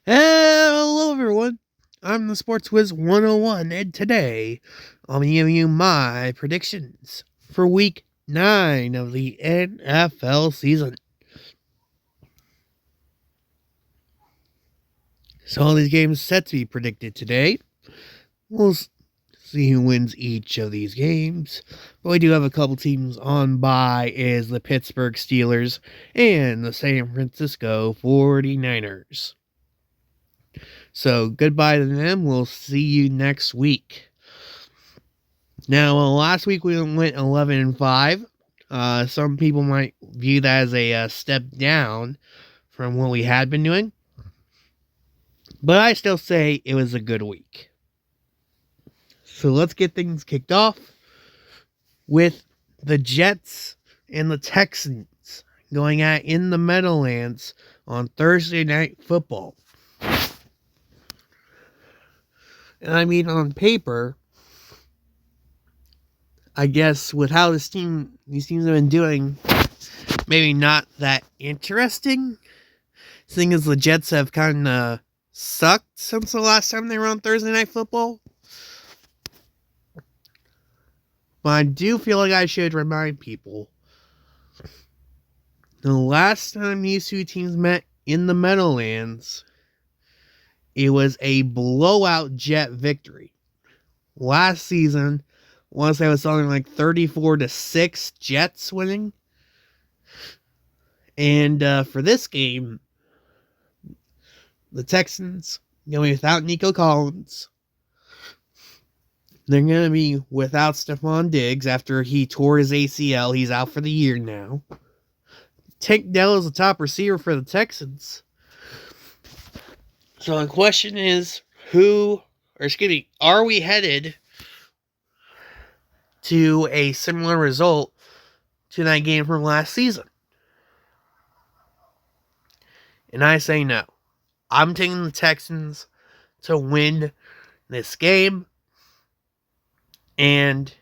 Hello, everyone. I'm the Sports Wiz 101, and today I'll be giving you my predictions for Week 9 of the NFL season. So, all these games set to be predicted today. We'll see who wins each of these games. But we do have a couple teams on bye, is the Pittsburgh Steelers and the San Francisco 49ers. So, goodbye to them. We'll see you next week. Now, last week we went 11-5. Some people might view that as a step down from what we had been doing, but I still say it was a good week. So let's get things kicked off with the Jets and the Texans going at in the Meadowlands on Thursday Night Football. And I mean, on paper, I guess with how these teams have been doing, maybe not that interesting. Seeing as the Jets have kind of sucked since the last time they were on Thursday Night Football. But I do feel like I should remind people, the last time these two teams met in the Meadowlands, it was a blowout Jet victory. Last season, I want to say it was something like 34-6 Jets winning. And for this game, the Texans going without Nico Collins. They're going to be without Stephon Diggs after he tore his ACL. He's out for the year now. Tank Dell is the top receiver for the Texans. So the question is, are we headed to a similar result to that game from last season? And I say no. I'm taking the Texans to win this game. And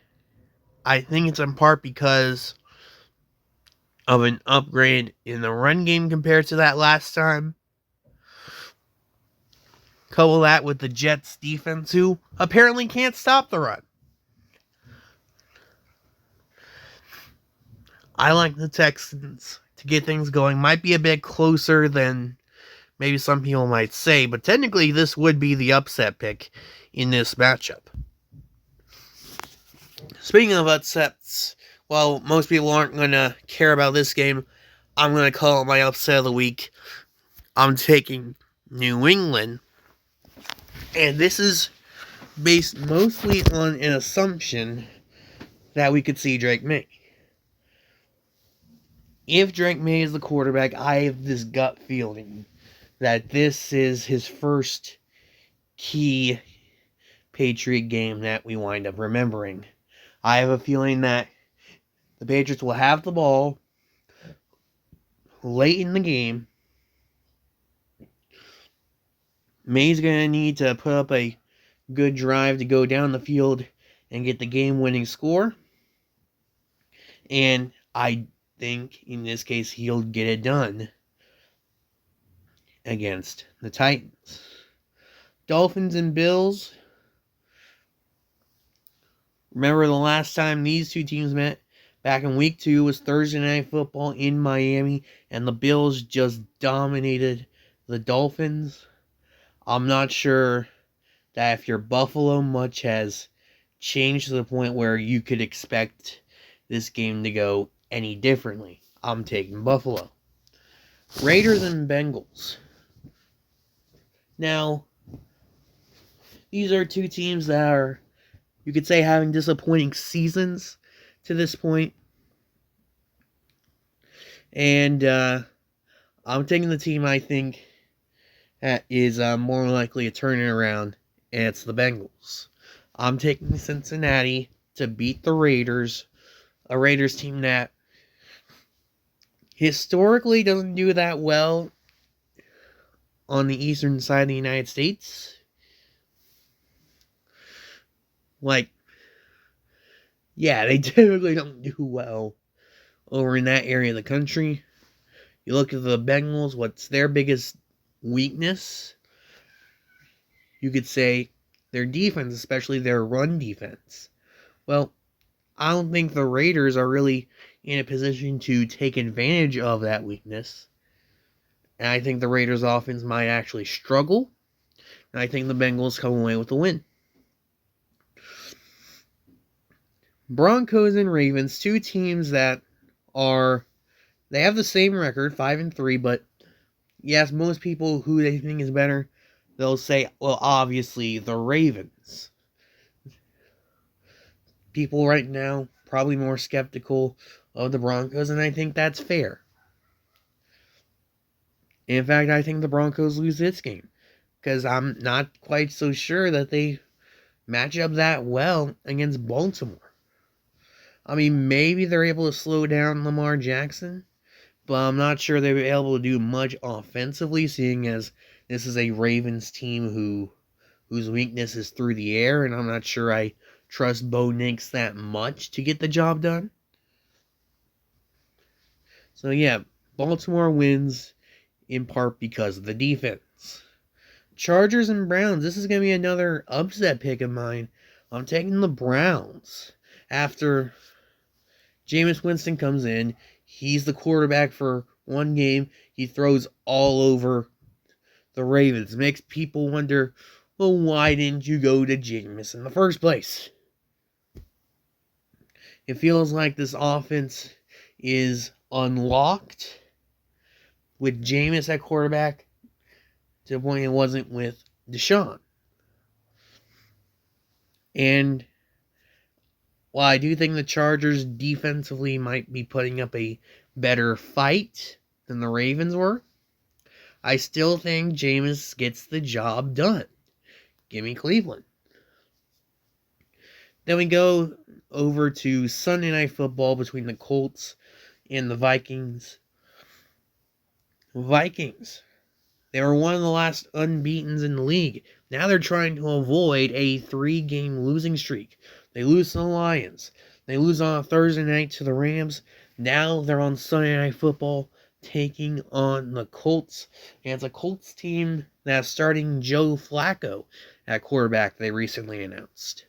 I think it's in part because of an upgrade in the run game compared to that last time. Couple that with the Jets defense, who apparently can't stop the run. I like the Texans to get things going. Might be a bit closer than maybe some people might say, but technically this would be the upset pick in this matchup. Speaking of upsets, while most people aren't going to care about this game, I'm going to call it my upset of the week. I'm taking New England. And this is based mostly on an assumption that we could see Drake May. If Drake May is the quarterback, I have this gut feeling that this is his first key Patriot game that we wind up remembering. I have a feeling that the Patriots will have the ball late in the game. May's going to need to put up a good drive to go down the field and get the game-winning score. And I think, in this case, he'll get it done against the Titans. Dolphins and Bills. Remember the last time these two teams met back in week 2 was Thursday Night Football in Miami, and the Bills just dominated the Dolphins. I'm not sure that if you're Buffalo, much has changed to the point where you could expect this game to go any differently. I'm taking Buffalo. Raiders and Bengals. Now, these are two teams that are, you could say, having disappointing seasons to this point. And I'm taking the team I think that is more likely to turn it around, and it's the Bengals. I'm taking Cincinnati to beat the Raiders, a Raiders team that historically doesn't do that well on the eastern side of the United States. They typically don't do well over in that area of the country. You look at the Bengals, what's their biggest weakness? you could say their defense, especially their run defense. Well, I don't think the Raiders are really in a position to take advantage of that weakness. And I think the Raiders' offense might actually struggle. And I think the Bengals come away with the win. Broncos and Ravens, two teams that they have the same record, 5-3, but yes, most people who they think is better, they'll say, well, obviously the Ravens. People right now probably more skeptical of the Broncos, and I think that's fair. In fact, I think the Broncos lose this game because I'm not quite so sure that they match up that well against Baltimore. I mean, maybe they're able to slow down Lamar Jackson, but I'm not sure they'll be able to do much offensively, seeing as this is a Ravens team whose weakness is through the air, and I'm not sure I trust Bo Nix that much to get the job done. So yeah, Baltimore wins in part because of the defense. Chargers and Browns, this is going to be another upset pick of mine. I'm taking the Browns. After Jameis Winston comes in, he's the quarterback for one game. He throws all over the Ravens. Makes people wonder, well, why didn't you go to Jameis in the first place? It feels like this offense is unlocked with Jameis at quarterback to the point it wasn't with Deshaun. And while I do think the Chargers defensively might be putting up a better fight than the Ravens were, I still think Jameis gets the job done. Give me Cleveland. Then we go over to Sunday Night Football between the Colts and the Vikings. Vikings. They were one of the last unbeatens in the league. Now they're trying to avoid a 3-game losing streak. They lose to the Lions. They lose on a Thursday night to the Rams. Now they're on Sunday Night Football taking on the Colts. And it's a Colts team that's starting Joe Flacco at quarterback they recently announced.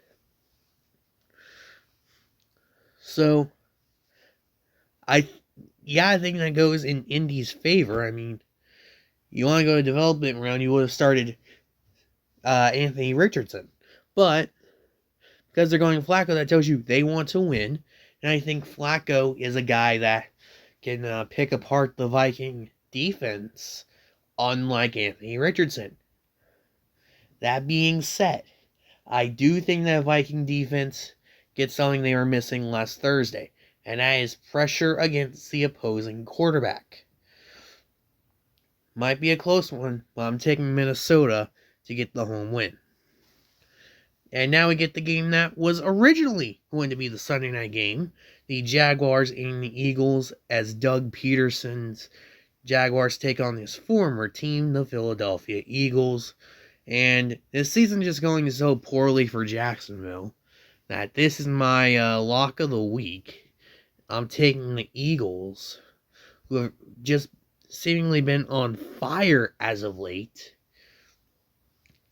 So, I think that goes in Indy's favor. I mean, you want to go to development round, you would have started Anthony Richardson. But because they're going Flacco, that tells you they want to win. And I think Flacco is a guy that can pick apart the Viking defense, unlike Anthony Richardson. That being said, I do think that Viking defense gets something they were missing last Thursday, and that is pressure against the opposing quarterback. Might be a close one, but I'm taking Minnesota to get the home win. And now we get the game that was originally going to be the Sunday night game. The Jaguars and the Eagles, as Doug Peterson's Jaguars take on his former team, the Philadelphia Eagles. And this season just going so poorly for Jacksonville that this is my lock of the week. I'm taking the Eagles, who have just seemingly been on fire as of late,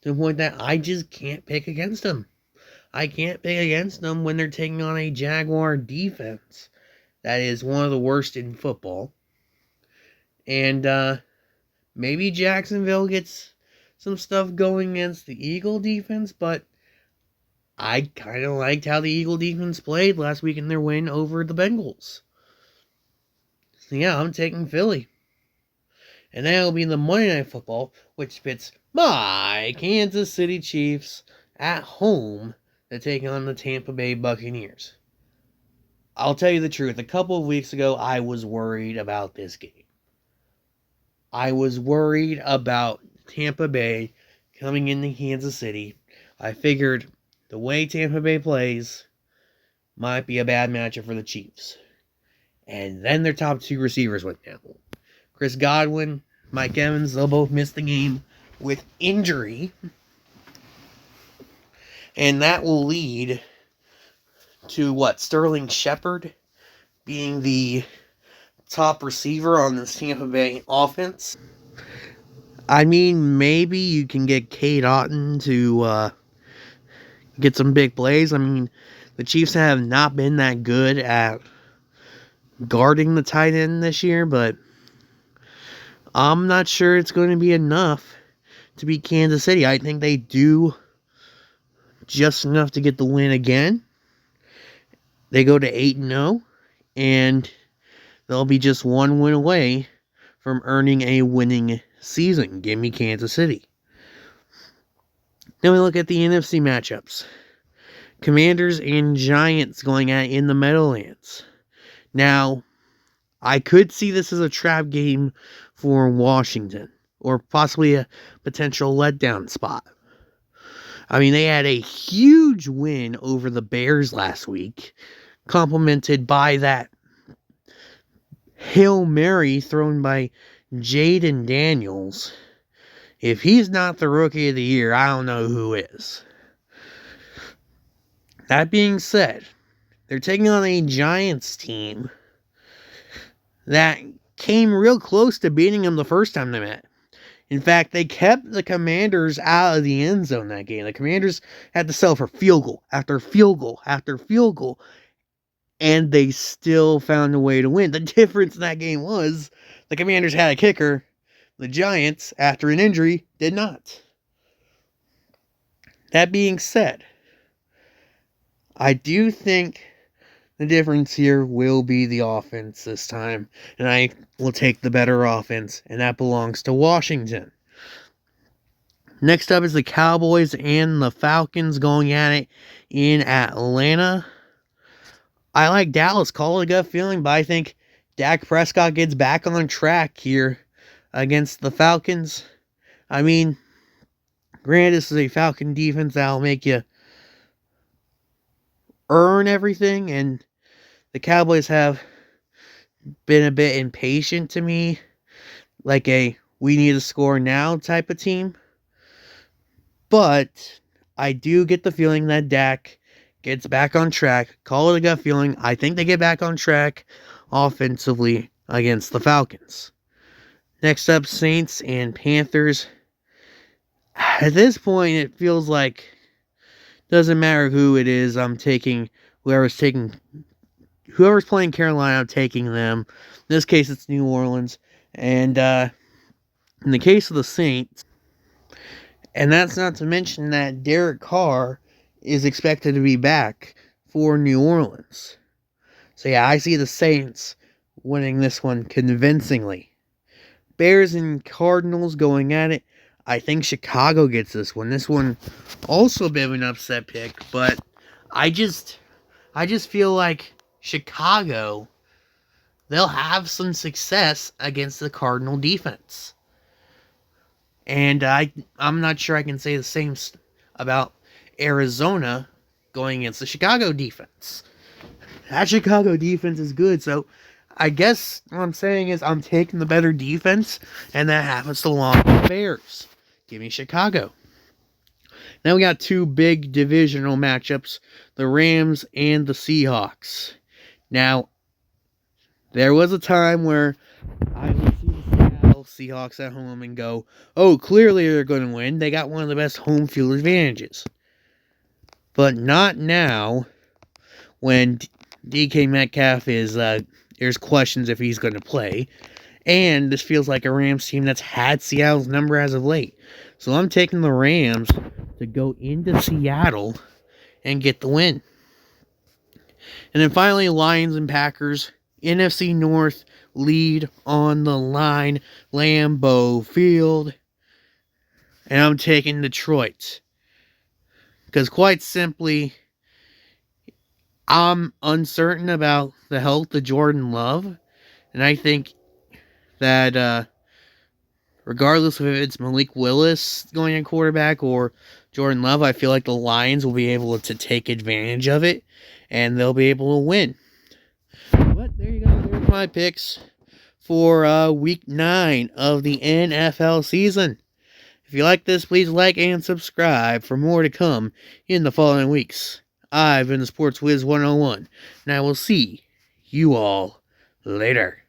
to the point that I just can't pick against them. I can't pick against them when they're taking on a Jaguar defense that is one of the worst in football. And maybe Jacksonville gets some stuff going against the Eagle defense, but I kind of liked how the Eagle defense played last week in their win over the Bengals. So yeah, I'm taking Philly. And that'll be the Monday Night Football, which pits my Kansas City Chiefs at home to take on the Tampa Bay Buccaneers. I'll tell you the truth, a couple of weeks ago, I was worried about this game. I was worried about Tampa Bay coming into Kansas City. I figured the way Tampa Bay plays might be a bad matchup for the Chiefs. And then their top two receivers went down. Chris Godwin, Mike Evans, they'll both miss the game with injury. And that will lead to Sterling Shepard being the top receiver on this Tampa Bay offense. I mean, maybe you can get Cade Otton to get some big plays. I mean, the Chiefs have not been that good at guarding the tight end this year, but I'm not sure it's going to be enough to beat Kansas City. I think they do just enough to get the win again. They go to 8-0, and they'll be just one win away from earning a winning season. Give me Kansas City. Then we look at the NFC matchups. Commanders and Giants going at in the Meadowlands. Now, I could see this as a trap game for Washington, or possibly a potential letdown spot. I mean, they had a huge win over the Bears last week, complemented by that Hail Mary thrown by Jaden Daniels. If he's not the Rookie of the Year, I don't know who is. That being said, they're taking on a Giants team that came real close to beating them the first time they met. In fact, they kept the Commanders out of the end zone that game. The Commanders had to settle for field goal after field goal after field goal, and they still found a way to win. The difference in that game was the Commanders had a kicker. The Giants, after an injury, did not. That being said, I do think the difference here will be the offense this time, and I will take the better offense, and that belongs to Washington. Next up is the Cowboys and the Falcons going at it in Atlanta. I like Dallas, call it a gut feeling, but I think Dak Prescott gets back on track here against the Falcons. I mean, granted, this is a Falcon defense that'll make you earn everything, and the Cowboys have been a bit impatient to me, like a we need to score now type of team. But I do get the feeling that Dak gets back on track. Call it a gut feeling. I think they get back on track offensively against the Falcons. Next up, Saints and Panthers. At this point, it feels like doesn't matter who it is. I'm taking whoever's playing Carolina. I'm taking them. In this case, it's New Orleans, and in the case of the Saints, and that's not to mention that Derek Carr is expected to be back for New Orleans. So yeah, I see the Saints winning this one convincingly. Bears and Cardinals going at it. I think Chicago gets this one. This one also a bit of an upset pick, but I just feel like Chicago, they'll have some success against the Cardinal defense. And I'm not sure I can say the same about Arizona going against the Chicago defense. That Chicago defense is good, so I guess what I'm saying is I'm taking the better defense, and that happens to belong to the Bears. Give me Chicago. Now we got two big divisional matchups, the Rams and the Seahawks. Now, there was a time where I would see the Seahawks at home and go, oh, clearly they're going to win. They got one of the best home field advantages. But not now, when DK Metcalf is, there's questions if he's going to play. And this feels like a Rams team that's had Seattle's number as of late. So I'm taking the Rams to go into Seattle and get the win. And then finally, Lions and Packers. NFC North lead on the line. Lambeau Field. And I'm taking Detroit. Because quite simply, I'm uncertain about the health of Jordan Love. And I think that regardless of if it's Malik Willis going at quarterback or Jordan Love, I feel like the Lions will be able to take advantage of it, and they'll be able to win. But there you go. There's my picks for Week 9 of the NFL season. If you like this, please like and subscribe for more to come in the following weeks. I've been the Sports Wiz 101, and I will see you all later.